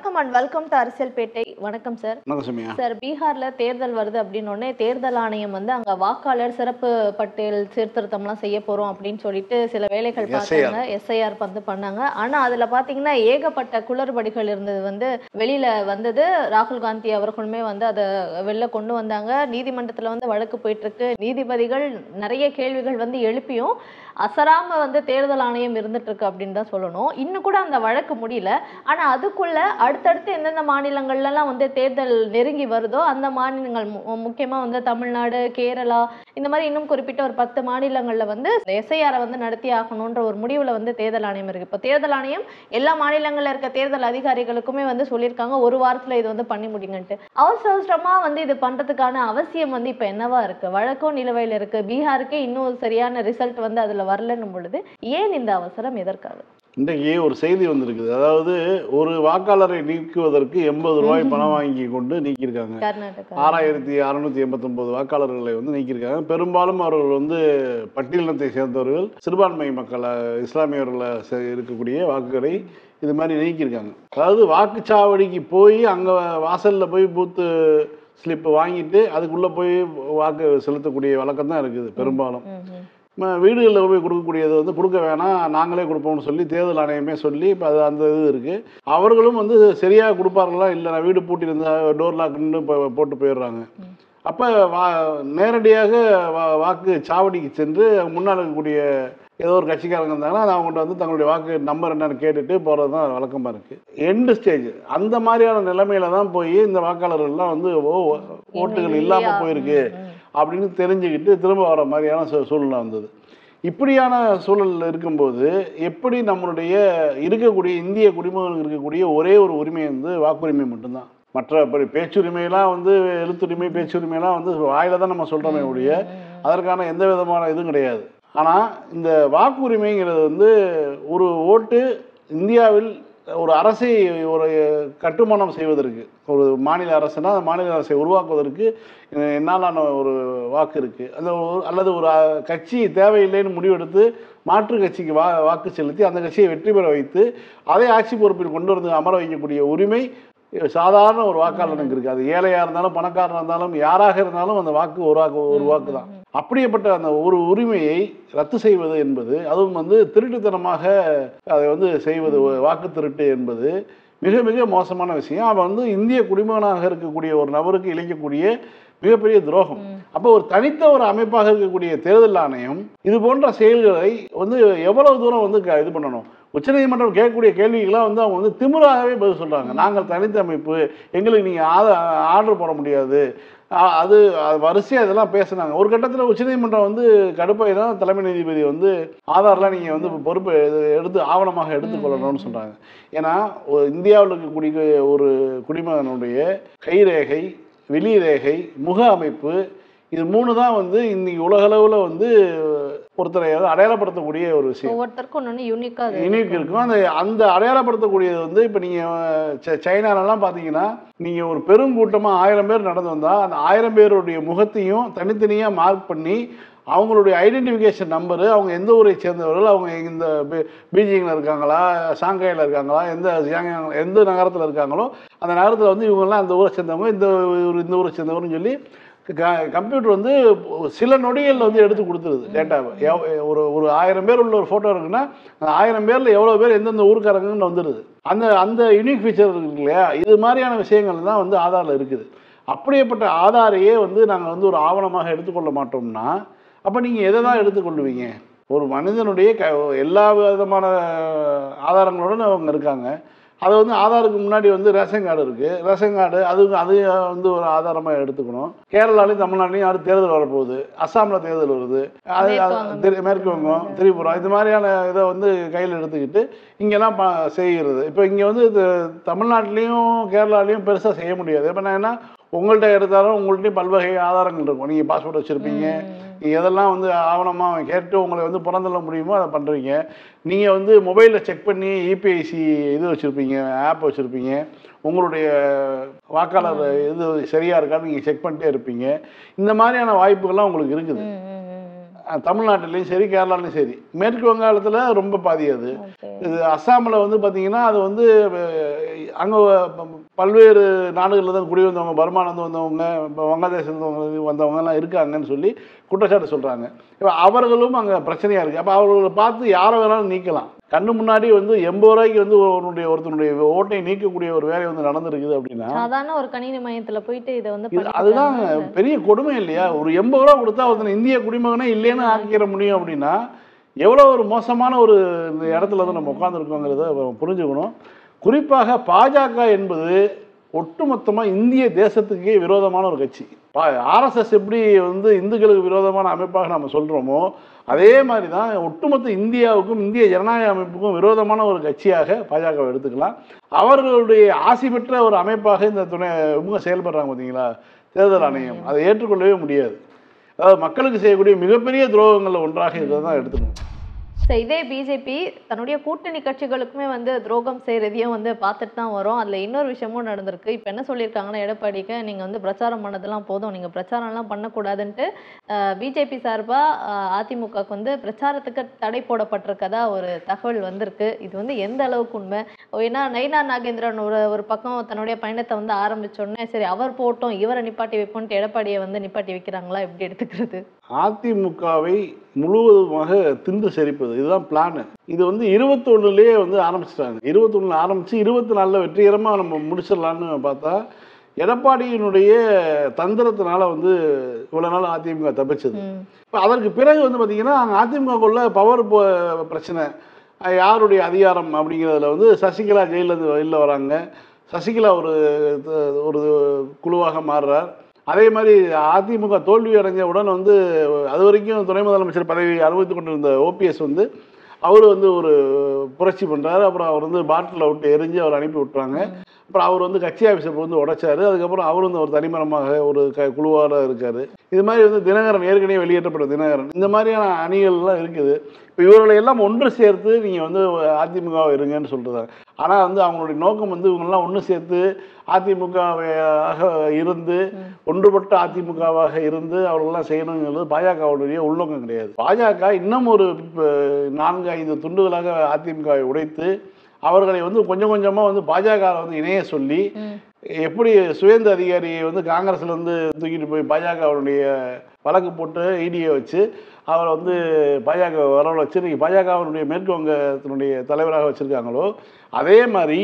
வணக்கம் and welcome to அரசியல் பேட்டை. வணக்கம் சார். சார், பீகார்ல தேர்தல் வருது அப்படின்னோடனே தேர்தல் ஆணையம் வந்து அங்க வாக்காளர் சிறப்பு பட்டியல் சீர்திருத்தம்லாம் செய்ய போறோம் அப்படின்னு சொல்லிட்டு சில வேலைகள் பார்த்தாங்க. எஸ்ஐஆர் வந்து பண்ணாங்க. ஆனா அதுல பாத்தீங்கன்னா ஏகப்பட்ட குளறுபடிகள் இருந்தது வந்து வெளியில வந்தது. ராகுல் காந்தி அவர்களுமே வந்து அதை வெளில கொண்டு வந்தாங்க. நீதிமன்றத்துல வந்து வழக்கு போயிட்டு இருக்கு. நீதிபதிகள் நிறைய கேள்விகள் வந்து எழுப்பியும் அசராம வந்து தேர்தல் ஆணையம் இருந்துட்டு இருக்கு அப்படின்னு தான் சொல்லணும். இன்னும் கூட அந்த வழக்கு முடியல. ஆனா அதுக்குள்ள அடுத்தடுத்து எந்தெந்த மாநிலங்கள்லாம் வந்து தேர்தல் நெருங்கி வருதோ அந்த மாநிலங்கள் முக்கியமா வந்து தமிழ்நாடு, கேரளா, இந்த மாதிரி இன்னும் குறிப்பிட்ட ஒரு 10 மாநிலங்கள்ல வந்து எஸ்ஐஆரை வந்து நடத்தி ஆகணும்ன்ற ஒரு முடிவுல வந்து தேர்தல் ஆணையம் இருக்கு. இப்போ தேர்தல் ஆணையம் எல்லா மாநிலங்கள்ல இருக்க தேர்தல் அதிகாரிகளுக்குமே வந்து சொல்லியிருக்காங்க ஒரு வாரத்துல இது வந்து பண்ணி முடியுங்கன்ட்டு. அவசர அவசரமா வந்து இது பண்றதுக்கான அவசியம் வந்து இப்ப என்னவா இருக்கு? வழக்கும் நிலுவையில் இருக்கு. பீகாருக்கே இன்னும் சரியான ரிசல்ட் வந்து அதுல வரலன்னும் பொழுது ஏன் இந்த அவசரம், எதற்காக? இன்றைக்கு ஒரு செய்தி வந்திருக்குது. அதாவது ஒரு வாக்காளரை நீக்குவதற்கு 80 ரூபாய் பணம் வாங்கி கொண்டு நீக்கியிருக்காங்க. 6689 வாக்காளர்களை வந்து நீக்கியிருக்காங்க. பெரும்பாலும் அவர்கள் வந்து பட்டியலினத்தை சேர்ந்தவர்கள், சிறுபான்மை மக்களை, இஸ்லாமியர்களை இருக்கக்கூடிய வாக்குகளை இது மாதிரி நீக்கியிருக்காங்க. அதாவது வாக்குச்சாவடிக்கு போய் அங்கே வாசலில் போய் பூத்து ஸ்லிப் வாங்கிட்டு அதுக்குள்ளே போய் வாக்கு செலுத்தக்கூடிய வழக்கம் தான் இருக்குது. பெரும்பாலும் வீடுகளில் போய் கொடுக்கக்கூடியது வந்து கொடுக்க வேணாம், நாங்களே கொடுப்போம்னு சொல்லி தேர்தல் ஆணையமே சொல்லி இப்போ அது அந்த இது இருக்குது. அவர்களும் வந்து சரியாக கொடுப்பார்களா இல்லை, நான் வீடு பூட்டியிருந்தா டோர் லாக்குன்னு போட்டு போயிடுறாங்க. அப்போ நேரடியாக வாக்கு சாவடிக்கு சென்று முன்னால் இருக்கக்கூடிய ஏதோ ஒரு கட்சிக்காரங்க இருந்தாங்கன்னா அது அவங்கள்ட்ட வந்து தங்களுடைய வாக்கு நம்பர் என்னன்னு கேட்டுட்டு போகிறது தான் வழக்கமாக இருக்குது. எண்டு ஸ்டேஜ் அந்த மாதிரியான நிலைமையில தான் போய் இந்த வாக்காளர்கள்லாம் வந்து ஓட்டுகள் இல்லாமல் போயிருக்கு அப்படின்னு தெரிஞ்சுக்கிட்டு திரும்ப வர மாதிரியான சூழ்நிலை வந்தது. இப்படியான சூழல் இருக்கும்போது எப்படி நம்மளுடைய இருக்கக்கூடிய இந்திய குடிமகனுக்கு இருக்கக்கூடிய ஒரே ஒரு உரிமை வந்து வாக்குரிமை மட்டும்தான். மற்ற பேச்சுரிமையெல்லாம் வந்து எழுத்துரிமை, பேச்சுரிமையெல்லாம் வந்து வாயில தான் நம்ம சொல்கிறோமே ஒழிய அதற்கான எந்த விதமான இதுவும் கிடையாது. ஆனால் இந்த வாக்குரிமைங்கிறது வந்து ஒரு ஓட்டு இந்தியாவில் ஒரு அரசை ஒரு கட்டுமானம் செய்வதற்கு, ஒரு மாநில அரசுனா அந்த மாநில அரசை உருவாக்குவதற்கு என்னாலான ஒரு வாக்கு இருக்குது. அந்த அல்லது ஒரு கட்சி தேவையில்லைன்னு முடிவெடுத்து மாற்று கட்சிக்கு வாக்கு செலுத்தி அந்த கட்சியை வெற்றி பெற வைத்து அதை ஆட்சி பொறுப்பில் கொண்டு வந்து அமர வைக்கக்கூடிய உரிமை சாதாரண ஒரு வாக்காளனுக்கு இருக்குது. அது ஏழையாக இருந்தாலும் பணக்காரனாக இருந்தாலும் யாராக இருந்தாலும் அந்த வாக்கு ஒரு வாக்கு தான். அப்படிப்பட்ட அந்த ஒரு உரிமையை ரத்து செய்வது என்பது, அதுவும் வந்து திருட்டுத்தனமாக அதை வந்து செய்வது, வாக்கு திருட்டு என்பது மிக மிக மோசமான விஷயம். அவன் வந்து இந்திய குடிமகனாக இருக்கக்கூடிய ஒரு நபருக்கு இழைக்கக்கூடிய மிகப்பெரிய துரோகம். அப்போ ஒரு தனித்த ஒரு அமைப்பாக இருக்கக்கூடிய தேர்தல் ஆணையம் இது போன்ற செயல்களை வந்து எவ்வளவு தூரம் வந்து இது பண்ணணும். உச்சநீதிமன்றம் கேட்கக்கூடிய கேள்விகளாக வந்து அவங்க வந்து திமிராகவே பதில் சொல்கிறாங்க. நாங்கள் தனித்த அமைப்பு, எங்களுக்கு நீங்கள் ஆர்டர் போட முடியாது, அது வரிசையாக இதெல்லாம் பேசுனாங்க. ஒரு கட்டத்தில் உச்சநீதிமன்றம் வந்து கடுப்பாக தான் தலைமை நீதிபதி வந்து ஆதார்லாம் நீங்கள் வந்து பொறுப்பு எடுத்து ஆவணமாக எடுத்துக்கொள்ளணும்னு சொல்கிறாங்க. ஏன்னா இந்தியாவில் இருக்கக்கூடிய ஒரு குடிமகனுடைய கைரேகை, வெளிரேகை, முக அமைப்பு, இது 3 தான் வந்து இன்னைக்கு உலகளவில் வந்து ஒருத்தரை அடையாளப்படுத்தக்கூடிய ஒரு விஷயம். ஒவ்வொருத்தருக்கும் யூனிக் இருக்கும். அந்த அடையாளப்படுத்தக்கூடியது வந்து இப்போ நீங்கள் சைனாலெல்லாம் பார்த்தீங்கன்னா நீங்கள் ஒரு பெருங்கூட்டமாக 1000 பேர் நடந்து வந்தால் அந்த 1000 பேருடைய முகத்தையும் தனித்தனியாக மார்க் பண்ணி அவங்களுடைய ஐடென்டிஃபிகேஷன் நம்பரு, அவங்க எந்த ஊரை சேர்ந்தவர்கள், அவங்க இந்த பீஜிங்கில் இருக்காங்களா, ஷாங்காயில் இருக்காங்களா, எந்த நகரத்தில் இருக்காங்களோ அந்த நகரத்தில் வந்து இவங்கெல்லாம் அந்த ஊரை சேர்ந்தவங்க, இந்த ஊரை சேர்ந்தவர்னு சொல்லி கம்ப்யூட்டர் வந்து சில நொடிகளில் வந்து எடுத்து கொடுத்துருது டேட்டாவை. ஒரு 1000 பேர் உள்ள ஒரு ஃபோட்டோ இருக்குன்னா அந்த 1000 பேரில் எவ்வளோ பேர் எந்தெந்த ஊருக்காரங்கன்னு வந்துடுது. அந்த யூனிக் ஃபீச்சர் இருக்கு இல்லையா, இது மாதிரியான விஷயங்கள் தான் வந்து ஆதாரில் இருக்குது. அப்படியேப்பட்ட ஆதாரையே வந்து நாங்கள் வந்து ஒரு ஆவணமாக எடுத்துக்கொள்ள மாட்டோம்னா அப்போ நீங்கள் எதை தான் எடுத்துக்கொள்ளுவீங்க? ஒரு மனிதனுடைய எல்லா விதமான ஆதாரங்களோடு அவங்க இருக்காங்க. அது வந்து ஆதாருக்கு முன்னாடி வந்து ரேஷன் கார்டு இருக்குது. ரேஷன் கார்டு அது வந்து ஒரு ஆதாரமாக எடுத்துக்கணும். கேரளாலையும் தமிழ்நாட்டிலையும் யாரும் தேர்தல் வரப்போகுது, அஸ்ஸாமில் தேர்தல் வருது, அது மேற்கு வங்கம், திரிபுரா, இது மாதிரியான இதை வந்து கையில் எடுத்துக்கிட்டு இங்கெல்லாம் செய்கிறது. இப்போ இங்கே வந்து தமிழ்நாட்டிலையும் கேரளாலையும் பெருசாக செய்ய முடியாது. இப்போ நான் என்ன உங்கள்கிட்ட எடுத்தாலும் உங்கள்கிட்டையும் பல்வகை ஆதாரங்கள் இருக்கும். நீங்கள் பாஸ்போர்ட் வச்சுருப்பீங்க, நீங்கள் எதெல்லாம் வந்து ஆவணமாக கேட்டு உங்களை வந்து புறந்தள்ள முடியுமோ அதை பண்ணுறீங்க. நீங்கள் வந்து மொபைலில் செக் பண்ணி இபிஐசி இது வச்சுருப்பீங்க, ஆப் வச்சுருப்பீங்க. உங்களுடைய வாக்காளர் இது சரியாக இருக்கான்னு நீங்கள் செக் பண்ணிட்டே இருப்பீங்க. இந்த மாதிரியான வாய்ப்புகள்லாம் உங்களுக்கு இருக்குது. தமிழ்நாட்டிலையும் சரி, கேரளாலையும் சரி. மேற்கு வங்காளத்தில் ரொம்ப பாதி. அது இது அஸ்ஸாமில் வந்து பார்த்தீங்கன்னா அது வந்து அங்கே பல்வேறு நாடுகளில் தான் குடி வந்தவங்க, பர்மாலேருந்து வந்தவங்க, இப்போ வங்காளதேசத்துலேருந்து வந்தவங்கலாம் இருக்காங்கன்னு சொல்லி குற்றச்சாட்டு சொல்கிறாங்க. இப்போ அவர்களும் அங்கே பிரச்சனையாக இருக்குது. அப்போ அவர்களை பார்த்து யாரை வேணாலும் நீக்கலாம். கண்ணு முன்னாடி வந்து 80 ரூபாய்க்கு வந்து ஒருத்தனுடைய ஓட்டை நீக்கக்கூடிய ஒரு வேலை வந்து நடந்திருக்குது அப்படின்னா, சாதாரண ஒரு கணினி மையத்தில் போயிட்டு இதை வந்து அதுதான் பெரிய கொடுமை இல்லையா? ஒரு 80 ரூபா கொடுத்தா ஒருத்தனை இந்திய குடிமகனே இல்லைன்னு ஆக்கிற முடியும் அப்படின்னா எவ்வளோ ஒரு மோசமான ஒரு இடத்துல தான் நம்ம உட்காந்துருக்கோங்கிறத புரிஞ்சுக்கணும். குறிப்பாக பாஜக என்பது ஒட்டுமொத்தமாக இந்திய தேசத்துக்கே விரோதமான ஒரு கட்சி. ஆர்எஸ்எஸ் எப்படி வந்து இந்துக்களுக்கு விரோதமான அமைப்பாக நம்ம சொல்கிறோமோ அதே மாதிரி தான் ஒட்டுமொத்த இந்தியாவுக்கும் இந்திய ஜனநாயக அமைப்புக்கும் விரோதமான ஒரு கட்சியாக பாஜகவை எடுத்துக்கலாம். அவர்களுடைய ஆசி பெற்ற ஒரு அமைப்பாக இந்த இவங்க செயல்படுறாங்க பார்த்தீங்களா, தேர்தல் ஆணையம், அதை ஏற்றுக்கொள்ளவே முடியாது. அதாவது மக்களுக்கு செய்யக்கூடிய மிகப்பெரிய துரோகங்களில் ஒன்றாக இதை தான் எடுத்துக்கணும். இதே பிஜேபி தன்னுடைய கூட்டணி கட்சிகளுக்குமே வந்து துரோகம் செய்யறதையும் வந்து பார்த்துட்டு தான் வரும். அதில் இன்னொரு விஷயமும் நடந்திருக்கு. இப்போ என்ன சொல்லியிருக்காங்கன்னா, எடப்பாடிக்கு நீங்கள் வந்து பிரச்சாரம் பண்ணதெல்லாம் போதும், நீங்கள் பிரச்சாரம்லாம் பண்ணக்கூடாதுன்ட்டு பிஜேபி சார்பாக அதிமுகவுக்கு வந்து பிரச்சாரத்துக்கு தடை போடப்பட்டிருக்கதா ஒரு தகவல் வந்திருக்கு. இது வந்து எந்த அளவுக்கு உண்மை? ஏன்னா நயினா நாகேந்திரன் ஒரு பக்கம் தன்னுடைய பயணத்தை வந்து ஆரம்பிச்சோடனே சரி அவர் போட்டோம் இவரை நிப்பாட்டி வைப்போன்ட்டு எடப்பாடியை வந்து நிப்பாட்டி வைக்கிறாங்களா, எப்படி எடுத்துக்கிறது? அதிமுகவை முழுவதுமாக தின்று செரிப்பது இதுதான் பிளானு. இது வந்து 21லேயே வந்து ஆரம்பிச்சிட்டாங்க. 21 ஆரம்பித்து 24 வெற்றிகரமாக நம்ம முடிச்சிடலான்னு பார்த்தா எடப்பாடியினுடைய தந்திரத்தினால வந்து இவ்வளோ நாள் அதிமுக தப்பிச்சது. இப்போ அதற்கு பிறகு வந்து பார்த்திங்கன்னா அதிமுகக்குள்ள பவர் பிரச்சனை, யாருடைய அதிகாரம் அப்படிங்கிறதுல வந்து சசிகலா ஜெயிலிருந்து வெளியில் வராங்க. சசிகலா ஒரு குழுவாக மாறுறார். அதே மாதிரி அதிமுக தோல்வி அடைஞ்ச உடன் வந்து அது வரைக்கும் துணை முதலமைச்சர் பதவி அனுபவித்து கொண்டிருந்த ஓபிஎஸ் வந்து அவர் வந்து ஒரு புரட்சி பண்ணுறாரு. அப்புறம் அவர் வந்து பாட்டிலில் விட்டு எரிஞ்சு அவர் அனுப்பி விட்டுறாங்க. அப்புறம் அவர் வந்து கட்சி ஆஃபீஸை வந்து உடைச்சாரு. அதுக்கப்புறம் அவர் வந்து ஒரு தனிமரமாக ஒரு குழுவாக இருக்கார். இது மாதிரி வந்து தினகரன், ஏற்கனவே வெளியேற்றப்பட்ட தினகரன், இந்த மாதிரியான அணிகள்லாம் இருக்குது. இப்போ இவர்களை எல்லாம் ஒன்று சேர்த்து நீங்கள் வந்து அதிமுகவை இருங்கன்னு சொல்கிறாங்க. ஆனால் வந்து அவங்களுடைய நோக்கம் வந்து இவங்கெல்லாம் ஒன்று சேர்த்து அதிமுகவாக இருந்து ஒன்றுபட்ட அதிமுகவாக இருந்து அவர்களெல்லாம் செய்யணுங்கிறது பாஜகவுடைய உள்நோக்கம் கிடையாது. பாஜக இன்னும் ஒரு 4-5 துண்டுகளாக அதிமுகவை உடைத்து அவர்களை வந்து கொஞ்சம் கொஞ்சமாக வந்து பாஜக வந்து இணைய சொல்லி எப்படி சுவேந்த அதிகாரியை வந்து காங்கிரஸ்ல வந்து தூக்கிட்டு போய் பாஜகவுடைய வழக்கு போட்டு இடியை வச்சு அவரை வந்து பாஜக வரவழை வச்சு இன்னைக்கு பாஜகவினுடைய மேற்கு வங்கத்தினுடைய தலைவராக வச்சுருக்காங்களோ அதே மாதிரி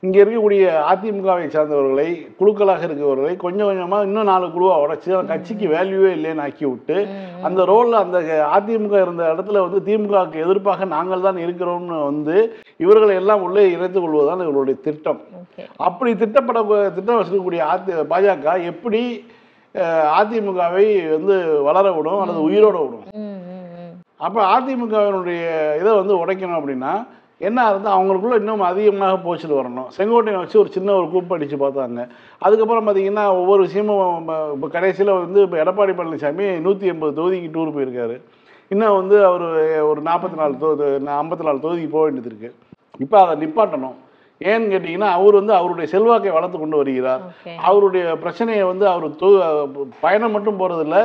இங்கே இருக்கக்கூடிய அதிமுகவை சார்ந்தவர்களை குழுக்களாக இருக்கிறவர்களை கொஞ்சம் கொஞ்சமாக இன்னும் 4 குழுவாக உடைச்சி அந்த கட்சிக்கு வேல்யூவே இல்லைன்னு ஆக்கி விட்டு அந்த ரோலில் அந்த அதிமுக இருந்த இடத்துல வந்து திமுகவுக்கு எதிர்ப்பாக நாங்கள் தான் இருக்கிறோம்னு வந்து இவர்களை எல்லாம் உள்ளே இணைத்துக் கொள்வதுதான் இவர்களுடைய திட்டம். அப்படி திட்டம் வச்சிருக்கக்கூடிய பாஜக எப்படி அதிமுகவை வந்து வளர விடும் அல்லது உயிரோட விடும்? அப்போ அதிமுகவினுடைய இதை வந்து உடைக்கணும் அப்படின்னா என்ன இருந்தால் அவங்களுக்குள்ள இன்னும் அதிகமாக போச்சுட்டு வரணும். செங்கோட்டையை வச்சு ஒரு சின்ன ஒரு கூப்பு அடித்து பார்த்தாங்க. அதுக்கப்புறம் பார்த்தீங்கன்னா ஒவ்வொரு விஷயமும் இப்போ கடைசியில் வந்து இப்போ எடப்பாடி பழனிசாமி 180 தொகுதிக்கு டூர் போயிருக்காரு. இன்னும் வந்து அவர் ஒரு 54 தொகுதிக்கு போக வேண்டியது இருக்குது. இப்போ அதை நிப்பாட்டணும். ஏன்னு கேட்டிங்கன்னா அவர் வந்து அவருடைய செல்வாக்கை வளர்த்து கொண்டு வருகிறார். அவருடைய பிரச்சனையை வந்து அவர் பயணம் மட்டும் போகிறதில்ல,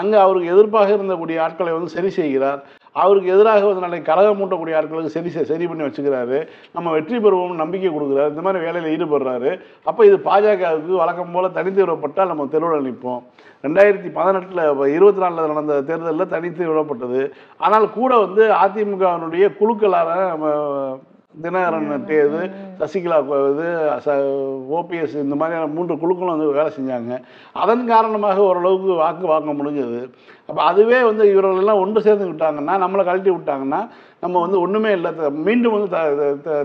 அங்கே அவருக்கு எதிர்ப்பாக இருந்தக்கூடிய ஆட்களை வந்து சரி செய்கிறார். அவருக்கு எதிராக வந்து நாளைக்கு கலகம் மூட்டக்கூடிய ஆட்களுக்கு சரி பண்ணி வச்சுக்கிறாரு. நம்ம வெற்றி பெறுவோம்னு நம்பிக்கை கொடுக்குறாரு. இந்த மாதிரி வேலையில் ஈடுபடுறாரு. அப்போ இது பாஜகவுக்கு வழக்கம் போல் தனித்து விடப்பட்டால் நம்ம தெருவில் நிற்போம். 2018 24 நடந்த தேர்தலில் தனித்து விடப்பட்டது. ஆனால் கூட வந்து அதிமுகவினுடைய குழுக்களான நம்ம தினகரன் இது சசிகலா இது ஓபிஎஸ் இந்த மாதிரியான 3 குழுக்களும் வந்து வேலை செஞ்சாங்க. அதன் காரணமாக ஓரளவுக்கு வாக்கு வாங்க முடிஞ்சது. அப்போ அதுவே வந்து இவர்களெல்லாம் ஒன்று சேர்ந்து விட்டாங்கன்னா நம்மளை கழட்டி விட்டாங்கன்னா நம்ம வந்து ஒன்றுமே இல்லை, மீண்டும் வந்து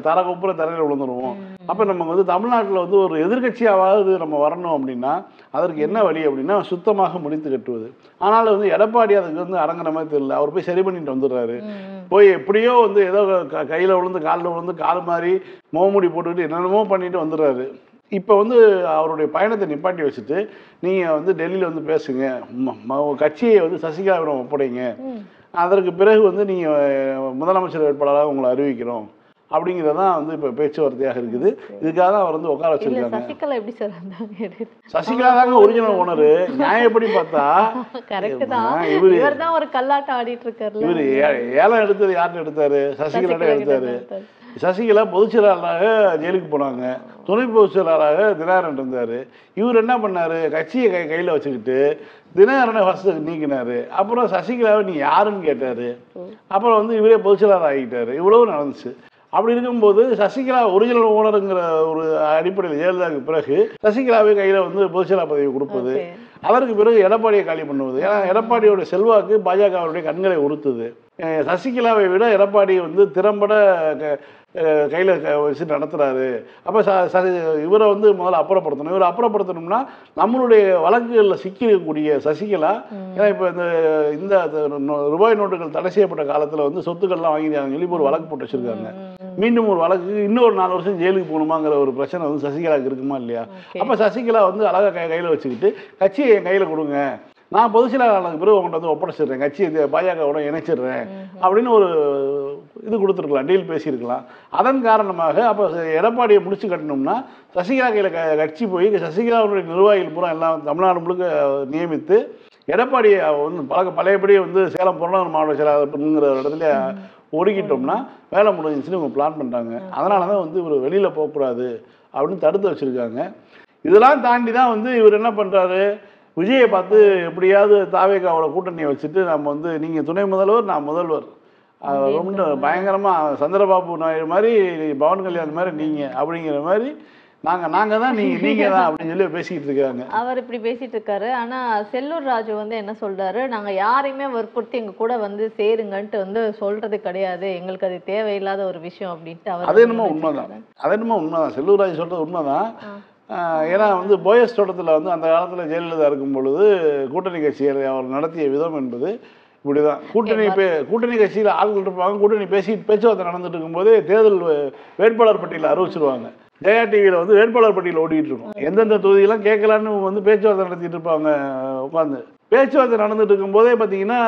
தரகுப்புற தரையில் விழுந்துருவோம். அப்போ நம்ம வந்து தமிழ்நாட்டில் வந்து ஒரு எதிர்கட்சியாவது நம்ம வரணும் அப்படின்னா அதற்கு என்ன வழி அப்படின்னா சுத்தமாக முடித்து கட்டுவது. ஆனால் வந்து எடப்பாடி அதுக்கு வந்து அடங்குற மாதிரி தெரியல. அவர் போய் சரி பண்ணிட்டு வந்துடுறாரு. போய் எப்படியோ வந்து ஏதோ கையில் விழுந்து காலில் விழுந்து கால் மாதிரி மோமுடி போட்டுக்கிட்டு என்னென்னமோ பண்ணிட்டு வந்துடுறாரு. இப்போ வந்து அவருடைய பயணத்தை நிப்பாட்டி வச்சுட்டு நீங்கள் வந்து டெல்லியில் வந்து பேசுங்க, கட்சியை வந்து சசிகலாவிடம் ஒப்படைங்க, அதற்கு பிறகு வந்து நீங்கள் முதலமைச்சர் வேட்பாளராக உங்களை அறிவிக்கிறோம் அப்படிங்கிறதான் வந்து இப்போ பேச்சுவார்த்தையாக இருக்குது. இதுக்காக தான் அவர் வந்து உட்கார வச்சிருக்காங்க. சசிகலா எப்படி சார் வந்தாங்க? சசிகலா தாங்க ஒரிஜினல் ஓனரு. நியாயப்படி பார்த்தா கரெக்ட் தான். இவர் தான் ஒரு கல்லாட்டம் ஆடிட்டு இருக்காரு. இவர் ஏலம் எடுத்தது யார்கிட்ட எடுத்தாரு? சசிகலா எடுத்தாரு. சசிகலா பொதுச் செயலாளராக ஜெயிலுக்கு போனாங்க. துணை பொதுச் செயலாளராக தினகரன் இருந்தார். இவர் என்ன பண்ணார்? கட்சியை கையில் வச்சுக்கிட்டு தினகரனை ஃபஸ்ட்டு நீக்கினார். அப்புறம் சசிகலாவை நீ யாருன்னு கேட்டார். அப்புறம் வந்து இவரே பொதுச் செயலாளர் ஆகிட்டார். இவ்வளவு நடந்துச்சு. அப்படி இருக்கும்போது சசிகலா ஒரிஜினல் ஓனருங்கிற ஒரு அடிப்படையில் ஜெயலலிதாவுக்கு பிறகு சசிகலாவை கையில் வந்து பொதுச்செயலாளர் பதவி கொடுப்பது, அதற்கு பிறகு எடப்பாடியை காலி பண்ணுவது. ஏன்னா எடப்பாடியோட செல்வாக்கு பாஜகவுடைய கண்களை உறுத்துது. சசிகலாவை விட எடப்பாடி வந்து திறம்பட கையில் வச்சு நடத்துகிறாரு. அப்போ இவரை வந்து முதல்ல அப்புறப்படுத்தணும். இவரை அப்புறப்படுத்தணும்னா நம்மளுடைய வழக்குகளில் சிக்கிஇருக்கக்கூடிய சசிகலா, ஏன்னா இப்போ இந்த ரூபாய் நோட்டுகள் தடை செய்யப்பட்ட காலத்தில் வந்து சொத்துக்கள்லாம் வாங்கிட்டாங்கன்னு சொல்லி ஒரு வழக்கு போட்டு வச்சுருக்காங்க. மீண்டும் ஒரு வழக்கு இன்னொரு 4 வருஷம் ஜெயிலுக்கு போகணுமாங்கிற ஒரு பிரச்சனை வந்து சசிகலாவுக்கு இருக்குமா இல்லையா? அப்போ சசிகலா வந்து அழகாக கையில் வச்சுக்கிட்டு கட்சியை என் கையில் கொடுங்க, நான் பொதுச் செயலாளருக்கு பிறகு உங்கள்கிட்ட வந்து ஒப்படைச்சிடுறேன், கட்சி பாஜகவோட இணைச்சிடுறேன் அப்படின்னு ஒரு இது கொடுத்துருக்கலாம், டீல் பேசியிருக்கலாம். அதன் காரணமாக அப்போ எடப்பாடியை முடிச்சு கட்டணும்னா சசிகலா கையில் கட்சி போய் சசிகலாவுடைய நிர்வாகிகள் பூரா எல்லாம் தமிழ்நாடு முழுக்க நியமித்து எடப்பாடியை வந்து பழையபடி வந்து சேலம் புறநகர் மாவட்ட செயலாளருங்கிற இடத்துல ஒடுக்கிட்டோம்னா வேலை முடிஞ்சிச்சுன்னு இவங்க பிளான் பண்ணுறாங்க. அதனால தான் வந்து இவர் வெளியில் போகக்கூடாது அப்படின்னு தடுத்து வச்சுருக்காங்க. இதெல்லாம் தாண்டி தான் வந்து இவர் என்ன பண்ணுறாரு? விஜயை பார்த்து எப்படியாவது தாவேகாவோட கூட்டணியை வச்சுட்டு நம்ம வந்து நீங்கள் துணை முதல்வர், நான் முதல்வர், ரொம்ப பயங்கரமாக சந்திரபாபு நாயுடு மாதிரி, பவன் கல்யாண் மாதிரி நீங்கள் அப்படிங்கிற மாதிரி நாங்கள் தான் நீங்கள் தான் அப்படின்னு சொல்லி பேசிக்கிட்டு இருக்காங்க. அவர் இப்படி பேசிட்டு இருக்காரு. ஆனால் செல்லூர் ராஜு வந்து என்ன சொல்றாரு? நாங்கள் யாரையுமே வற்புறுத்தி எங்கள் கூட வந்து சேருங்கன்ட்டு வந்து சொல்றது கிடையாது, எங்களுக்கு அது தேவையில்லாத ஒரு விஷயம் அப்படின்ட்டு அவர். அது என்னமோ உண்மைதான். செல்லூர் ராஜு சொல்றது உண்மைதான். ஏன்னா வந்து போயஸ் தோட்டத்தில் வந்து அந்த காலத்தில் ஜெயலலிதா இருக்கும் பொழுது கூட்டணி கட்சிகளை அவர் நடத்திய விதம் என்பது இப்படிதான். கூட்டணி கட்சியில் ஆட்கள் இருப்பாங்க, கூட்டணி பேச்சுவார்த்தை நடந்துட்டு இருக்கும்போது தேர்தல் வேட்பாளர் பட்டியலில் அறிவிச்சிருவாங்க. ஜெயா டிவியில் வந்து வேட்பாளர் பட்டியல் ஓடிட்டு இருக்கும். எந்தெந்த தொகுதியெல்லாம் கேட்கலான்னு வந்து பேச்சுவார்த்தை நடத்திட்டு இருப்பாங்க. உட்காந்து பேச்சுவார்த்தை நடந்துட்டு இருக்கும்போதே பார்த்தீங்கன்னா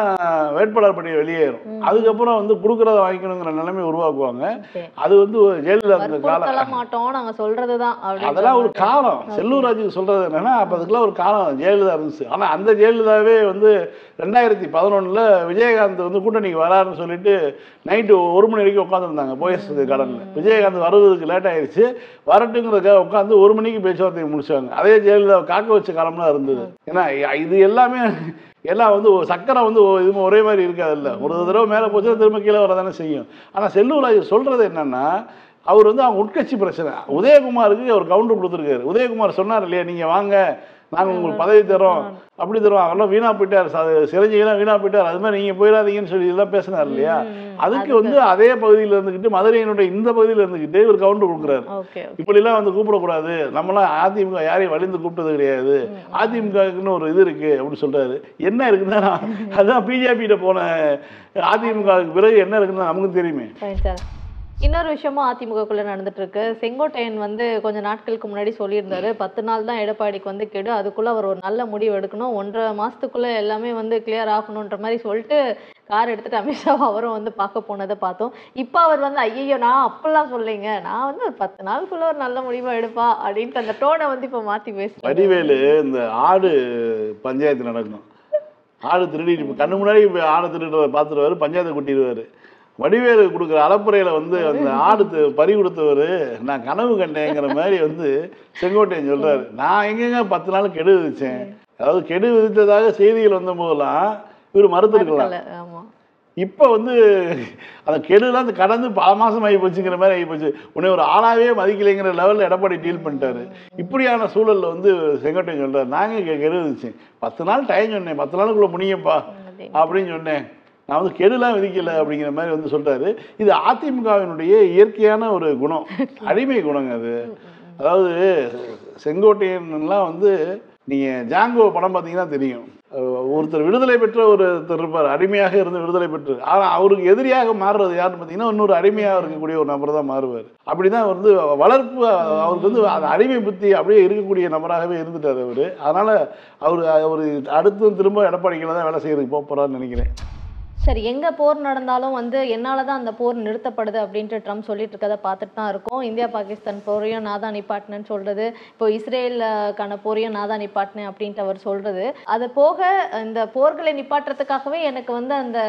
வேட்பாளர் பட்டியல் வெளியேறும். அதுக்கப்புறம் வந்து கொடுக்குறத வாங்கிக்கணுங்கிற நிலைமை உருவாக்குவாங்க. அது வந்து ஜெயலலிதா அதெல்லாம் ஒரு காலம். செல்லூர் ராஜுக்கு சொல்றது என்னன்னா, அப்போ அதுக்கெல்லாம் ஒரு காலம் ஜெயலலிதா இருந்துச்சு. ஆனால் அந்த ஜெயலலிதாவே வந்து 2011 விஜயகாந்த் வந்து கூட்டணிக்கு வராருன்னு சொல்லிட்டு நைட்டு 1 மணி வரைக்கும் உட்காந்துருந்தாங்க போயஸ் கார்டனில். விஜயகாந்த் வருவதுக்கு லேட் ஆயிடுச்சு, வரட்டுங்கிறதுக்காக உட்காந்து 1 மணிக்கு பேச்சுவார்த்தையை முடிச்சாங்க. அதே ஜெயலலிதா காக்க வச்ச காலம்லாம் இருந்தது. ஏன்னா இது எல்லாமே எல்லாம் வந்து சக்கரை வந்து இது ஒரே மாதிரி இருக்காதுல்ல. ஒரு தடவை மேலே போச்சுன்னா திரும்ப கீழே வரதானே செய்யும். ஆனால் செல்லூர் ராஜு சொல்றது என்னன்னா, அவர் வந்து அவங்க உட்கட்சி பிரச்சனை. உதயகுமாருக்கு அவர் கவுண்டர் கொடுத்துருக்காரு. உதயகுமார் சொன்னார் இல்லையா, நீங்கள் வாங்க நாங்கள் உங்களுக்கு பதவி தரோம், அப்படி தரோம், அவரெல்லாம் வீணா போயிட்டார், சிரஞ்சீவிலாம் வீணா போயிட்டார், அது மாதிரி நீங்கள் போயிடாதீங்கன்னு சொல்லி இதெல்லாம் பேசினார் இல்லையா. அதுக்கு வந்து அதே பகுதியில் இருந்துக்கிட்டு மதுரையினுடைய இந்த பகுதியில் இருந்துக்கிட்டு இவர் கவுண்டர் கொடுக்குறாரு. இப்படிலாம் வந்து கூப்பிடக்கூடாது, நம்மளாம் அதிமுக யாரையும் வலிந்து கூப்பிட்டது கிடையாது, அதிமுகக்குன்னு ஒரு இது இருக்குது அப்படின்னு சொல்கிறாரு. என்ன இருக்குன்னா அதுதான் பிஜேபியிட்ட போன அதிமுகவுக்கு பிறகு என்ன இருக்குன்னு நமக்கு தெரியுமே. இன்னொரு விஷயமும் அதிமுகக்குள்ள நடந்துட்டு இருக்கு. செங்கோட்டையன் வந்து கொஞ்ச நாட்களுக்கு முன்னாடி சொல்லியிருந்தாரு, 10 நாள் தான் எடப்பாடிக்கு வந்து கெடு, அதுக்குள்ள அவர் ஒரு நல்ல முடிவு எடுக்கணும், 1.5 மாசத்துக்குள்ள எல்லாமே வந்து கிளியர் ஆகணுன்ற மாதிரி சொல்லிட்டு கார் எடுத்துட்டு அமித்ஷாவை அவரும் வந்து பார்க்க போனதை பார்த்தோம். இப்போ அவர் வந்து ஐயோ நான் அப்பெல்லாம் சொல்லிங்க, நான் வந்து ஒரு 10 நாளுக்குள்ள ஒரு நல்ல முடிவை எடுப்பா அப்படின்ட்டு அந்த டோனை வந்து இப்போ மாற்றி பேசுறேன். வடிவேலு இந்த ஆடு பஞ்சாயத்து நடக்கணும், ஆடு திருடிட்டு கண்ணு முன்னாடி ஆடு திருடுறத பார்த்துருவாரு, பஞ்சாயத்தை கூட்டிடுவாரு. வடிவேலு கொடுக்குற அலப்புறையில் வந்து அந்த ஆடு பறி கொடுத்தவர் நான் கனவு கண்டேங்கிற மாதிரி வந்து செங்கோட்டையன் சொல்கிறாரு. நான் எங்கெங்க 10 நாள் கெடு விதித்தேன், அதாவது கெடு விதித்ததாக செய்திகள் வந்த போதெல்லாம் இவர் மறுத்துருக்கலாம். இப்போ வந்து அந்த கெடுலாம் கடந்து பல மாதம் ஆகி போச்சுங்கிற மாதிரி ஆகி போச்சு. உடனே ஒரு ஆளாவே மதிக்கலைங்கிற லெவலில் எடப்பாடி டீல் பண்ணிட்டாரு. இப்படியான சூழலில் வந்து செங்கோட்டையன் சொல்கிறார், நாங்கள் கெடு விதிச்சேன், 10 நாள் டைம் சொன்னேன், 10 நாளுக்குள்ளே முடியப்பா அப்படின்னு சொன்னேன், நான் வந்து கெடுலாம் விதிக்கலை அப்படிங்கிற மாதிரி வந்து சொல்கிறாரு. இது அதிமுகவினுடைய இயற்கையான ஒரு குணம், அடிமை குணங்க அது. அதாவது செங்கோட்டையன்லாம் வந்து நீங்கள் ஜாங்கோ படம் பார்த்தீங்கன்னா தெரியும், ஒருத்தர் விடுதலை பெற்ற ஒருத்தர் இருப்பார், அடிமையாக இருந்து விடுதலை பெற்று, ஆனால் அவருக்கு எதிரியாக மாறுறது யாருன்னு பார்த்தீங்கன்னா இன்னொரு அடிமையாக இருக்கக்கூடிய ஒரு நபர் தான் மாறுவார். அப்படி தான் வந்து வளர்ப்பு, அவருக்கு வந்து அந்த அடிமை புத்தி அப்படியே இருக்கக்கூடிய நபராகவே இருந்துட்டார் அவர். அதனால் அவர் அடுத்து திரும்ப எடப்பாடிகளை தான் வேலை செய்யறதுக்கு போகிறான்னு நினைக்கிறேன். சரி, எங்க போர் நடந்தாலும் வந்து என்னால தான் அந்த போர் நிறுத்தப்படுது அப்படின்ட்டு ட்ரம்ப் சொல்லிட்டு இருக்கதை பார்த்துட்டு தான் இருக்கோம். இந்தியா பாகிஸ்தான் போரையும் நான் தான் நிப்பாட்டினேன்னு சொல்றது, இப்போ இஸ்ரேலுக்கான போரையும் நான் தான் நிப்பாட்டினேன் அப்படின்ட்டு அவர் சொல்றது. அது போக இந்த போர்களை நிப்பாட்டுறதுக்காகவே எனக்கு வந்து அந்த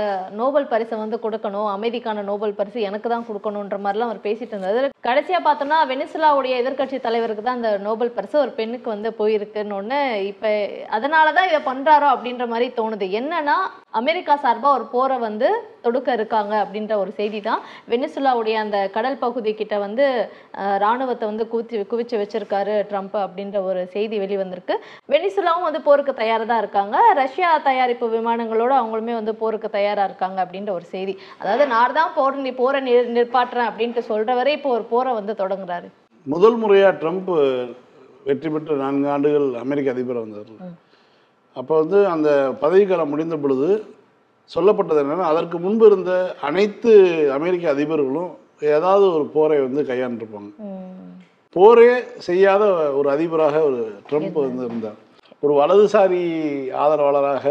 நோபல் பரிசை வந்து கொடுக்கணும், அமைதிக்கான நோபல் பரிசு எனக்கு தான் கொடுக்கணுன்ற மாதிரிலாம் அவர் பேசிட்டு இருந்தது. கடைசியா பார்த்தோம்னா வெனிசுலாவுடைய எதிர்க்கட்சி தலைவருக்கு தான் அந்த நோபல் பரிசு ஒரு பெண்ணுக்கு வந்து போயிருக்குன்னு ஒன்று. இப்போ அதனாலதான் இதை பண்றாரோ அப்படின்ற மாதிரி தோணுது. என்னன்னா அமெரிக்கா சார்பா ஒரு போரை வந்து தொடுக்க இருக்காங்க அப்படின்ற ஒரு செய்தி தான். வெனிசுலாவுடைய அந்த கடல் பகுதி கிட்ட வந்து ராணுவத்தை வந்து குவிச்சு வச்சிருக்காரு ட்ரம்ப் அப்படின்ற ஒரு செய்தி வெளிவந்திருக்கு. வெனிசுலாவும் வந்து போருக்கு தயாரா தான் இருக்காங்க. ரஷ்யா தயாரிப்பு விமானங்களோட அவங்களுமே வந்து போருக்கு தயாரா இருக்காங்க அப்படின்ற ஒரு செய்தி. அதாவது நான் தான் போரை நிற்பாட்டுறேன் அப்படின்ட்டு சொல்றவரே இப்போ ஒரு போரை வந்து தொடங்குறாரு. முதல் முறையா ட்ரம்ப் வெற்றி பெற்று 4 ஆண்டுகள் அமெரிக்க அதிபர் வந்தார். அப்போ வந்து அந்த பதவிக்காலம் முடிந்த பொழுது சொல்லப்பட்டது என்னன்னா, அதற்கு முன்பு இருந்த அனைத்து அமெரிக்க அதிபர்களும் ஏதாவது ஒரு போரை வந்து கையாண்டிருப்பாங்க. போரே செய்யாத ஒரு அதிபராக ஒரு ட்ரம்ப் வந்து இருந்தார். ஒரு வலதுசாரி ஆதரவாளராக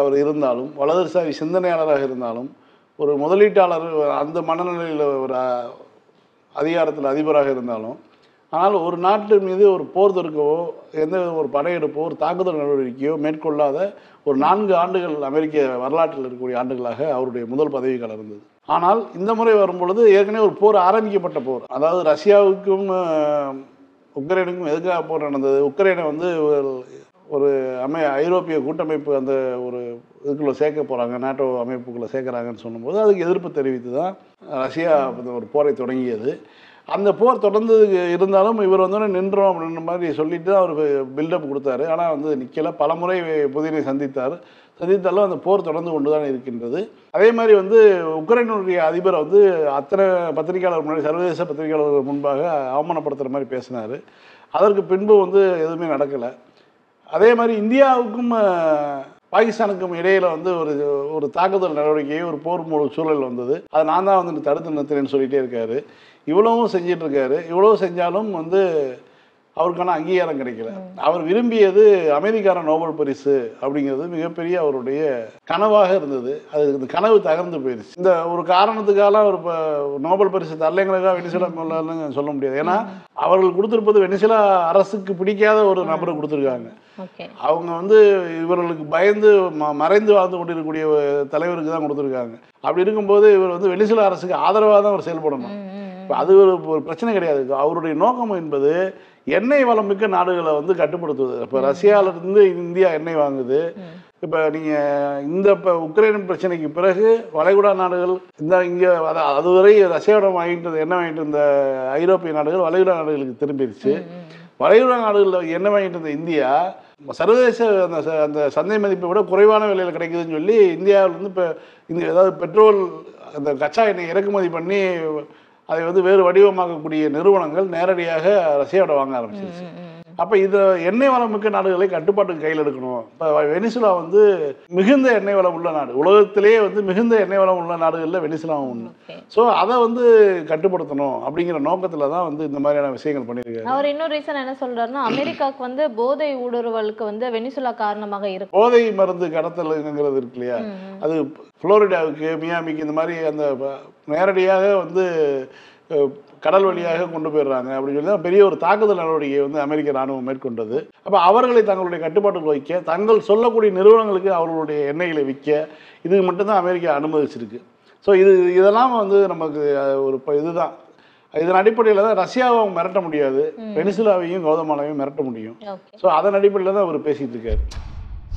அவர் இருந்தாலும், வலதுசாரி சிந்தனையாளராக இருந்தாலும், ஒரு முதலீட்டாளர் அந்த மனநிலையில் ஒரு அதிகாரத்தில் அதிபராக இருந்தாலும், ஆனால் ஒரு நாட்டு மீது ஒரு போர் தொடுக்கவோ எந்த ஒரு படையெடுப்போ ஒரு தாக்குதல் நடவடிக்கையோ மேற்கொள்ளாத ஒரு 4 ஆண்டுகள் அமெரிக்க வரலாற்றில் இருக்கக்கூடிய ஆண்டுகளாக அவருடைய முதல் பதவிக்காலம் இருந்தது. ஆனால் இந்த முறை வரும்பொழுது ஏற்கனவே ஒரு போர் ஆரம்பிக்கப்பட்ட போர், அதாவது ரஷ்யாவுக்கும் உக்ரைனுக்கும் எதுக்காக போர் நடந்தது, உக்ரைனை வந்து ஒரு ஐரோப்பிய கூட்டமைப்பு அந்த ஒரு இதுக்குள்ளே சேர்க்க போகிறாங்க, நாட்டோ அமைப்புக்குள்ளே சேர்க்குறாங்கன்னு சொல்லும்போது அதுக்கு எதிர்ப்பு தெரிவித்து தான் ரஷ்யா ஒரு போரை தொடங்கியது. அந்த போர் தொடர்ந்து இருந்தாலும் இவர் வந்தோடனே நின்றோம் அப்படின்ற மாதிரி சொல்லிட்டு தான் அவர் பில்டப் கொடுத்தாரு. ஆனால் வந்து நிற்கலை. பல முறை புதினை சந்தித்தாலும் அந்த போர் தொடர்ந்து கொண்டு தான் இருக்கின்றது. அதே மாதிரி வந்து உக்ரைனுடைய அதிபரை வந்து அத்தனை பத்திரிகையாளர் முன்னாடி, சர்வதேச பத்திரிகையாளர்கள் முன்பாக அவமானப்படுத்துகிற மாதிரி பேசினார். அதற்கு பின்பு வந்து எதுவுமே நடக்கலை. அதே மாதிரி இந்தியாவுக்கும் பாகிஸ்தானுக்கும் இடையில் வந்து ஒரு தாக்குதல் நடவடிக்கையை, ஒரு போர் சூழல் வந்தது. அதை நான் தான் வந்து தடுத்து நிறுத்தினேன்னு சொல்லிகிட்டே இருக்காரு. இவ்வளவும் செஞ்சிட்ருக்காரு. இவ்வளவு செஞ்சாலும் வந்து அவருக்கான அங்கீகாரம் கிடைக்கல. அவர் விரும்பியது அமைதிக்கான நோபல் பரிசு அப்படிங்கிறது மிகப்பெரிய அவருடைய கனவாக இருந்தது. அது இந்த கனவு தகர்ந்து போயிடுச்சு. இந்த ஒரு காரணத்துக்காக அவர் இப்போ நோபல் பரிசு தரலைங்களுக்காக வெனிசுலா சொல்ல முடியாது. ஏன்னா அவர்கள் கொடுத்துருப்பது வெனிசுலா அரசுக்கு பிடிக்காத ஒரு நபரை கொடுத்துருக்காங்க. அவங்க வந்து இவர்களுக்கு பயந்து மறைந்து வாழ்ந்து கொண்டிருக்கக்கூடிய தலைவருக்கு தான் கொடுத்துருக்காங்க. அப்படி இருக்கும்போது இவர் வந்து வெனிசுலா அரசுக்கு ஆதரவாக தான் அவர் செயல்படணும். இப்போ அது ஒரு பிரச்சனை கிடையாது. அவருடைய நோக்கம் என்பது எண்ணெய் வளம் மிக்க நாடுகளை வந்து கட்டுப்படுத்துவது. இப்போ ரஷ்யாவிலிருந்து இந்தியா எண்ணெய் வாங்குது. இப்போ நீங்கள் இப்போ உக்ரைன் பிரச்சனைக்கு பிறகு வளைகுடா நாடுகள் இங்கே அதுவரை ரஷ்யாவிடம் எண்ணெய் வாங்கிட்டு இருந்த ஐரோப்பிய நாடுகள் வளைகுடா நாடுகளுக்கு திரும்பிடுச்சு. வளைகுடா நாடுகளில் எண்ணெய் வாங்கிட்டு இருந்த இந்தியா சர்வதேச அந்த சந்தை மதிப்பை விட குறைவான விலையில் கிடைக்குதுன்னு சொல்லி இந்தியாவிலேருந்து இப்போ ஏதாவது பெட்ரோல் அந்த கச்சா எண்ணெய் இறக்குமதி பண்ணி அதை வந்து வேறு வடிவமாக்கக்கூடிய நிறுவனங்கள் நேரடியாக ரஷ்யாவோட வாங்க ஆரம்பிச்சிருச்சு. அப்போ இது எண்ணெய் வளம் மிக்க நாடுகளை கட்டுப்பாட்டுக்கு கையில் எடுக்கணும். இப்போ வெனிசுலா வந்து மிகுந்த எண்ணெய் வளம் உள்ள நாடு, உலகத்திலேயே வந்து மிகுந்த எண்ணெய் வளம் உள்ள நாடுகளில் வெனிசுலாவும் ஒன்று. ஸோ அதை வந்து கட்டுப்படுத்தணும் அப்படிங்கிற நோக்கத்தில் தான் வந்து இந்த மாதிரியான விஷயங்கள் பண்ணியிருக்காரு. அவர் இன்னொரு ரீசன் என்ன சொல்றாருன்னா, அமெரிக்காவுக்கு வந்து போதை ஊடுருவலுக்கு வந்து வெனிசுலா காரணமாக இருக்கு. போதை மருந்து கடத்தலுங்கிறது இருக்கு இல்லையா, அது புளோரிடாவுக்கு, மியாமிக்கு இந்த மாதிரி அந்த நேரடியாக வந்து கடல் வழியாக கொண்டு போயிடுறாங்க அப்படின்னு சொல்லி தான் பெரிய ஒரு தாக்குதல் நடவடிக்கையை வந்து அமெரிக்க இராணுவம் மேற்கொண்டது. அப்போ அவர்களை தங்களுடைய கட்டுப்பாட்டுக்கு வைக்க, தங்கள் சொல்லக்கூடிய நிறுவனங்களுக்கு அவர்களுடைய எண்ணெய்களை விற்க இதுக்கு மட்டும்தான் அமெரிக்கா அனுமதிச்சிருக்கு. ஸோ இதெல்லாம் வந்து நமக்கு ஒரு இதுதான், இதன் அடிப்படையில் தான் ரஷ்யாவை மிரட்ட முடியாது, வெனிசுலாவையும் கௌதமாலாவையும் மிரட்ட முடியும். ஸோ அதன் அடிப்படையில் தான் அவர் பேசிகிட்டு இருக்காரு.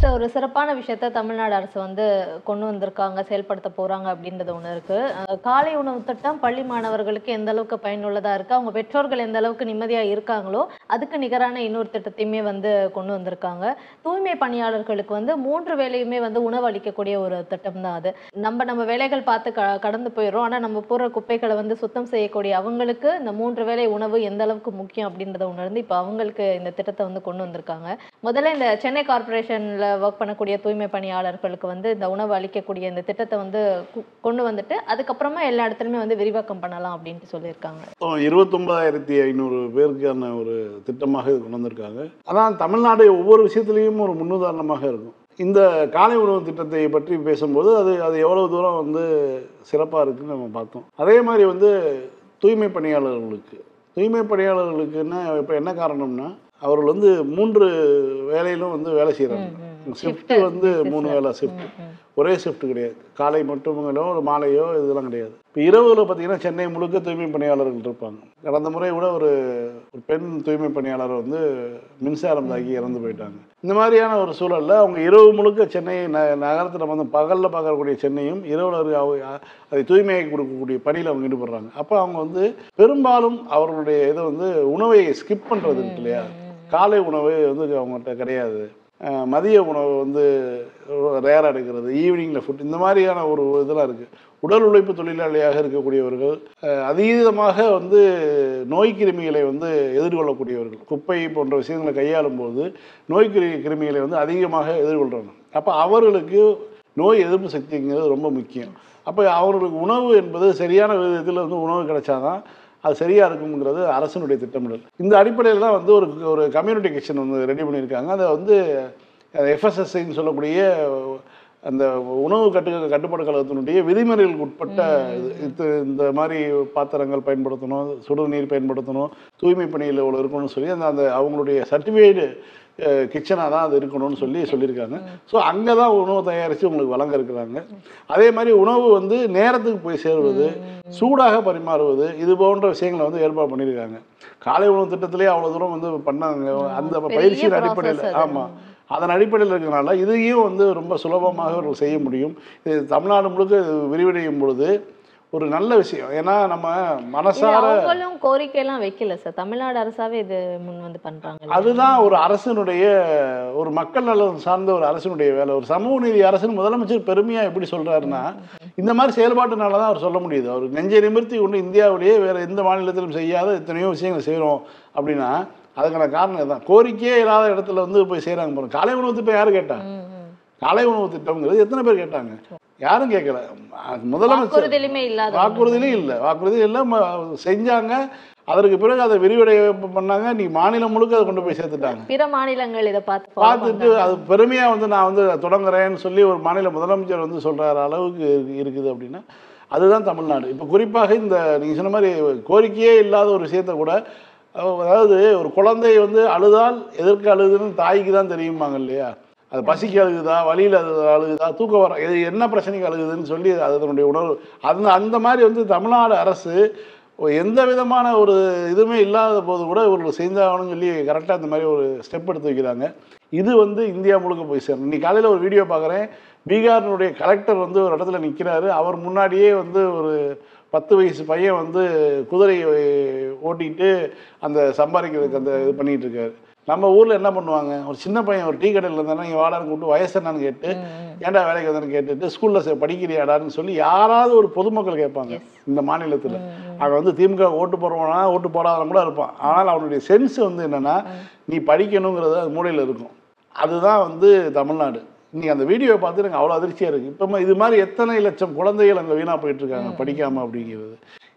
ஸோ ஒரு சிறப்பான விஷயத்த தமிழ்நாடு அரசு வந்து கொண்டு வந்திருக்காங்க, செயல்படுத்த போகிறாங்க அப்படின்றது ஒன்று இருக்குது. காலை உணவு திட்டம் பள்ளி மாணவர்களுக்கு எந்த அளவுக்கு பயனுள்ளதாக இருக்குது, அவங்க பெற்றோர்கள் எந்த அளவுக்கு நிம்மதியாக இருக்காங்களோ அதுக்கு நிகரான இன்னொரு திட்டத்தையுமே வந்து கொண்டு வந்திருக்காங்க. தூய்மை பணியாளர்களுக்கு வந்து 3 வேளையுமே வந்து உணவு அளிக்கக்கூடிய ஒரு திட்டம் தான் அது. நம்ம வேலைகள் பார்த்து கடந்து போயிடுறோம். ஆனால் நம்ம போகிற குப்பைகளை வந்து சுத்தம் செய்யக்கூடிய அவங்களுக்கு இந்த 3 வேளை உணவு எந்த அளவுக்கு முக்கியம் அப்படின்றத உணர்ந்து இப்போ அவங்களுக்கு இந்த திட்டத்தை வந்து கொண்டு வந்திருக்காங்க. முதல்ல இந்த சென்னை கார்பரேஷனில் ஒர்க் பண்ணக்கூடிய தூய்மை பணியாளர்களுக்கு வந்து இந்த உணவு அளிக்கக்கூடிய இந்த திட்டத்தை வந்து கொண்டு வந்துட்டு அதுக்கப்புறமா எல்லா இடத்துலையுமே வந்து விரிவாக்கம் பண்ணலாம் அப்படின்ட்டு சொல்லியிருக்காங்க. 29,500 பேருக்கான ஒரு திட்டமாக இது கொண்டு வந்திருக்காங்க. அதான் தமிழ்நாடு ஒவ்வொரு விஷயத்துலையும் ஒரு முன்னுதாரணமாக இருக்கும். இந்த காலை உணவு திட்டத்தை பற்றி பேசும்போது அது எவ்வளோ தூரம் வந்து சிறப்பாக இருக்குன்னு நம்ம பார்த்தோம். அதே மாதிரி வந்து தூய்மை பணியாளர்களுக்குன்னா இப்போ என்ன காரணம்னா, அவர்கள் வந்து 3 வேலையிலும் வந்து வேலை செய்கிறாங்க. ஷிஃப்ட்டு வந்து 3 வேலை ஷிஃப்ட், ஒரே ஷிஃப்ட் கிடையாது. காலை மட்டுங்களோ ஒரு மாலையோ இதெல்லாம் கிடையாது. இப்போ இரவில் பார்த்தீங்கன்னா சென்னை முழுக்க தூய்மை பணியாளர்கள் இருப்பாங்க. கடந்த முறை கூட ஒரு பெண் தூய்மை பணியாளர் வந்து மின்சாரம் தாக்கி இறந்து போயிட்டாங்க. இந்த மாதிரியான ஒரு சூழலில் அவங்க இரவு முழுக்க சென்னை நகரத்தில் நம்ம வந்து பகலில் பார்க்கக்கூடிய சென்னையும் இரவில் அதை தூய்மையாக்கி கொடுக்கக்கூடிய பணியில் அவங்க ஈடுபடுறாங்க. அப்போ அவங்க வந்து பெரும்பாலும் அவர்களுடைய இதை வந்து உணவை ஸ்கிப் பண்ணுறது இருக்கு இல்லையா, காலை உணவு வந்து அவங்கள்ட்ட கிடையாது, மதிய உணவு வந்து ரேராக எடுக்கிறது, ஈவினிங்கில் ஃபுட், இந்த மாதிரியான ஒரு இதெல்லாம் இருக்குது. உடல் உழைப்பு தொழிலாளியாக இருக்கக்கூடியவர்கள் அதீதமாக வந்து நோய் கிருமிகளை வந்து எதிர்கொள்ளக்கூடியவர்கள், குப்பை போன்ற விஷயங்களை கையாளும் போது நோய் கிருமிகளை வந்து அதிகமாக எதிர்கொள்கிறாங்க. அப்போ அவர்களுக்கு நோய் எதிர்ப்பு சக்திங்கிறது ரொம்ப முக்கியம். அப்போ அவர்களுக்கு உணவு என்பது சரியான விதத்தில் வந்து உணவு கிடைச்சாதான் அது சரியாக இருக்குங்கிறது அரசினுடைய திட்டமிடல். இந்த அடிப்படையில் தான் வந்து ஒரு கம்யூனிட்டி கிச்சன் வந்து ரெடி பண்ணியிருக்காங்க. அதை வந்து எஃப்எஸ்எஸ்ஐன்னு சொல்லக்கூடிய அந்த உணவு கட்டுப்பாடு கழகத்தினுடைய விதிமுறைகளுக்கு உட்பட்ட இந்த மாதிரி பாத்திரங்கள் பயன்படுத்தணும், சுடுநீர் பயன்படுத்தணும், தூய்மை பணியில் இவ்வளோ இருக்கணும்னு சொல்லி அந்த அவங்களுடைய சர்டிஃபைடு கிச்சனாக தான் அது இருக்கணும்னு சொல்லியிருக்காங்க. ஸோ அங்கே தான் உணவு தயாரித்து உங்களுக்கு வழங்க இருக்கிறாங்க. அதே மாதிரி உணவு வந்து நேரத்துக்கு போய் சேருவது, சூடாக பரிமாறுவது, இது போன்ற விஷயங்களை வந்து ஏற்பாடு பண்ணியிருக்காங்க. காலை உணவு திட்டத்திலே அவ்வளோ தூரம் வந்து பண்ணாங்க. அந்த பயிற்சியின் அடிப்படையில், ஆமாம், அதன் அடிப்படையில் இருக்கிறனால இதையும் வந்து ரொம்ப சுலபமாக அவர்கள் செய்ய முடியும். இது தமிழ்நாடு முழுக்க விரிவடையும் பொழுது ஒரு நல்ல விஷயம். ஏன்னா நம்ம மனசார கோரிக்கையெல்லாம் வைக்கல சார், தமிழ்நாடு அரசாவே இது முன் வந்து பண்றாங்க. அதுதான் ஒரு அரசினுடைய, ஒரு மக்கள் நலன் சார்ந்த ஒரு அரசினுடைய வேலை. ஒரு சமூக நீதி அரசுன்னு முதலமைச்சர் பெருமையா எப்படி சொல்றாருன்னா, இந்த மாதிரி செயல்பாட்டுனால தான் அவர் சொல்ல முடியுது. அவர் நெஞ்சை நிமிர்த்தி கொண்டு இந்தியாவிலேயே வேற எந்த மாநிலத்திலும் செய்யாத எத்தனையோ விஷயங்கள் செய்கிறோம் அப்படின்னா அதுக்கான காரணம் தான். கோரிக்கையே இல்லாத இடத்துல வந்து போய் செய்கிறாங்க பாருங்க. காலை உணவு திட்டம் யாரும் கேட்டாங்க? காலை உணவு திட்டம்ங்கிறது எத்தனை பேர் கேட்டாங்க? யாரும் கேட்கல. முதலமைச்சர் வாக்குறுதியிலும் இல்லை, வாக்குறுதியும் இல்லை, செஞ்சாங்க. அதற்கு பிறகு அதை விரிவடை பண்ணாங்க. நீ மாநிலம் முழுக்க அதை கொண்டு போய் சேர்த்துட்டாங்க. பிற மாநிலங்கள் இதை பார்த்துட்டு அது பெருமையாக வந்து நான் வந்து தொடங்குறேன்னு சொல்லி ஒரு மாநில முதலமைச்சர் வந்து சொல்கிற அளவுக்கு இருக்குது அப்படின்னா அதுதான் தமிழ்நாடு. இப்போ குறிப்பாக இந்த நீங்கள் சொன்ன மாதிரி கோரிக்கையே இல்லாத ஒரு விஷயத்தை கூட, அதாவது ஒரு குழந்தை வந்து அழுதால் எதற்கு அழுதுன்னு தாய்க்கு தான் தெரியுமாங்க இல்லையா, அது பசிக்கு அழுகுதா, வழியில் அழுகுதா, தூக்கம் வர, இது என்ன பிரச்சனைக்கு அழுகுதுன்னு சொல்லி அதனுடைய உணர்வு அந்த மாதிரி வந்து தமிழ்நாடு அரசு எந்த விதமான ஒரு இதுவுமே இல்லாத போது கூட இவர்கள் செஞ்சாகணும்னு சொல்லி கரெக்டாக இந்த மாதிரி ஒரு ஸ்டெப் எடுத்து வைக்கிறாங்க. இது வந்து இந்தியா முழுக்க போய் சேரணும். இன்னைக்கு காலையில் ஒரு வீடியோ பார்க்குறேன், பீகாரினுடைய கலெக்டர் வந்து ஒரு இடத்துல நிற்கிறாரு. அவர் முன்னாடியே வந்து ஒரு 10 வயசு பையன் வந்து குதிரை ஓட்டிக்கிட்டு அந்த சம்பாதிக்கிறதுக்கு அந்த இது பண்ணிகிட்டு இருக்காரு. நம்ம ஊரில் என்ன பண்ணுவாங்க, ஒரு சின்ன பையன் ஒரு டீ கடையில் இருந்தாலும் இங்கே வாடான்னு கூப்பிட்டு வயசு என்னன்னு கேட்டு, ஏன்டா வேலைக்கு வந்தான்னு கேட்டுட்டு, ஸ்கூலில் படிக்கிறியாடான்னு சொல்லி யாராவது ஒரு பொதுமக்கள் கேட்பாங்க. இந்த மாநிலத்தில் அவன் வந்து திமுக ஓட்டு போடுறவனா ஓட்டு போடாதவன் கூட இருப்பான். ஆனால் அவனுடைய சென்ஸ் வந்து என்னென்னா, நீ படிக்கணுங்கிறது அது மூலையில் இருக்கும். அதுதான் வந்து தமிழ்நாடு. இன்னைக்கு அந்த வீடியோவை பார்த்து எனக்கு அவ்வளோ அதிர்ச்சியாக இருக்குது. இப்போ இது மாதிரி எத்தனை லட்சம் குழந்தைகள் அங்கே வீணாக போயிட்டுருக்காங்க படிக்காமல் அப்படிங்கிறது.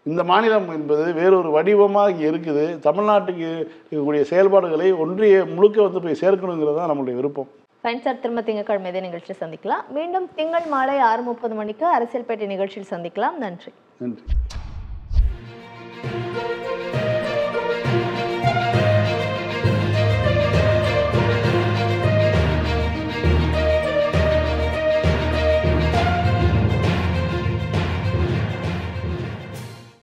இந்த மாநிலம் என்பது வேறொரு வடிவமாக இங்கே இருக்குது. தமிழ்நாட்டுக்கு இருக்கக்கூடிய செயல்பாடுகளை ஒன்றிய முழுக்க வந்து போய் சேர்க்கணுங்கிறது தான் நம்மளுடைய விருப்பம். ஃபைன் சார், திரும்ப திங்கட்கிழமை இதே நிகழ்ச்சியில் சந்திக்கலாம். மீண்டும் திங்கள் மாலை 6:30 மணிக்கு அரசியல் பேட்டை நிகழ்ச்சியில் சந்திக்கலாம். நன்றி. நன்றி.